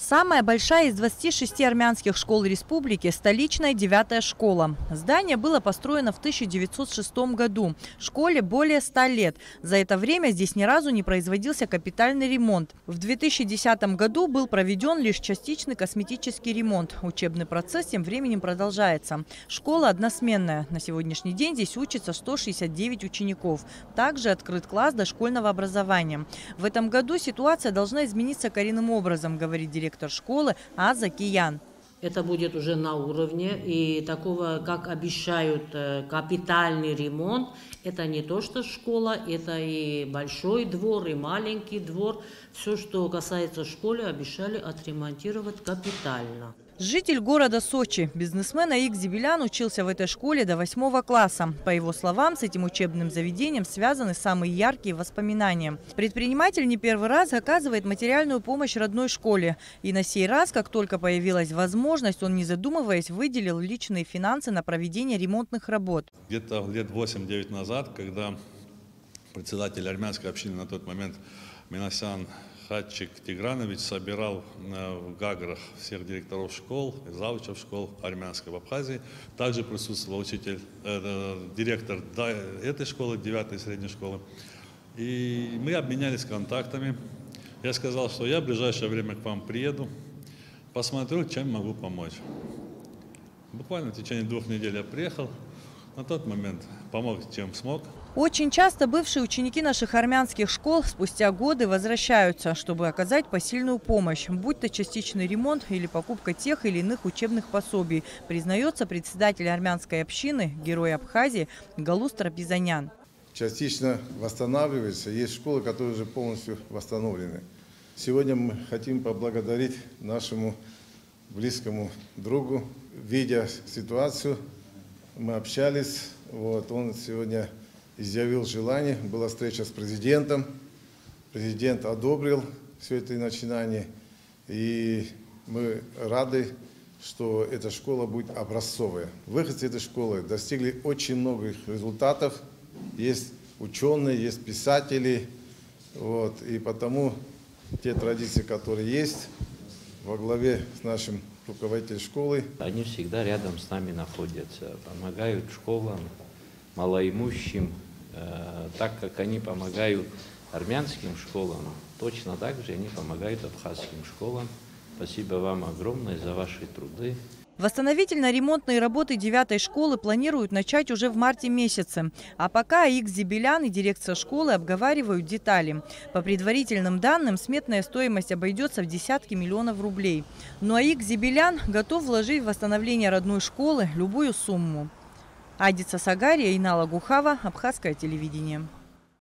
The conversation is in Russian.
Самая большая из 26 армянских школ республики – столичная 9-я школа. Здание было построено в 1906 году. Школе более 100 лет. За это время здесь ни разу не производился капитальный ремонт. В 2010 году был проведен лишь частичный косметический ремонт. Учебный процесс тем временем продолжается. Школа односменная. На сегодняшний день здесь учатся 169 учеников. Также открыт класс дошкольного образования. В этом году ситуация должна измениться коренным образом, говорит директор школы Аза Киян. Это будет уже на уровне, и такого, как обещают, капитальный ремонт, это не то, что школа, это и большой двор, и маленький двор. Все, что касается школы, обещали отремонтировать капитально. Житель города Сочи, бизнесмен Аик Зибелян, учился в этой школе до 8 класса. По его словам, с этим учебным заведением связаны самые яркие воспоминания. Предприниматель не первый раз оказывает материальную помощь родной школе. И на сей раз, как только появилась возможность, он, не задумываясь, выделил личные финансы на проведение ремонтных работ. Где-то лет 8-9 назад, когда председатель армянской общины на тот момент Минасян Хатчик Тигранович собирал в Гаграх всех директоров школ, завучев школ армянской в Абхазии. Также присутствовал директор этой школы, 9-й средней школы. И мы обменялись контактами. Я сказал, что я в ближайшее время к вам приеду, посмотрю, чем могу помочь. Буквально в течение 2 недель я приехал. На тот момент помог, чем смог. Очень часто бывшие ученики наших армянских школ спустя годы возвращаются, чтобы оказать посильную помощь, будь то частичный ремонт или покупка тех или иных учебных пособий, признается председатель армянской общины, герой Абхазии Галус Трапизанян. Частично восстанавливается, есть школы, которые уже полностью восстановлены. Сегодня мы хотим поблагодарить нашему близкому другу, видя ситуацию. Мы общались, он сегодня изъявил желание, была встреча с президентом, президент одобрил все это начинание, и мы рады, что эта школа будет образцовая. Выходцы этой школы достигли очень многих результатов, есть ученые, есть писатели, и потому те традиции, которые есть, во главе с нашим руководитель школы. Они всегда рядом с нами находятся, помогают школам, малоимущим, так как они помогают армянским школам, точно так же они помогают абхазским школам. Спасибо вам огромное за ваши труды. Восстановительно-ремонтные работы 9-й школы планируют начать уже в марте месяце. А пока Аик Зибелян и дирекция школы обговаривают детали. По предварительным данным, сметная стоимость обойдется в десятки миллионов рублей. Но Аик Зибелян готов вложить в восстановление родной школы любую сумму. Адица Сагария, Инала Гухава, Абхазское телевидение.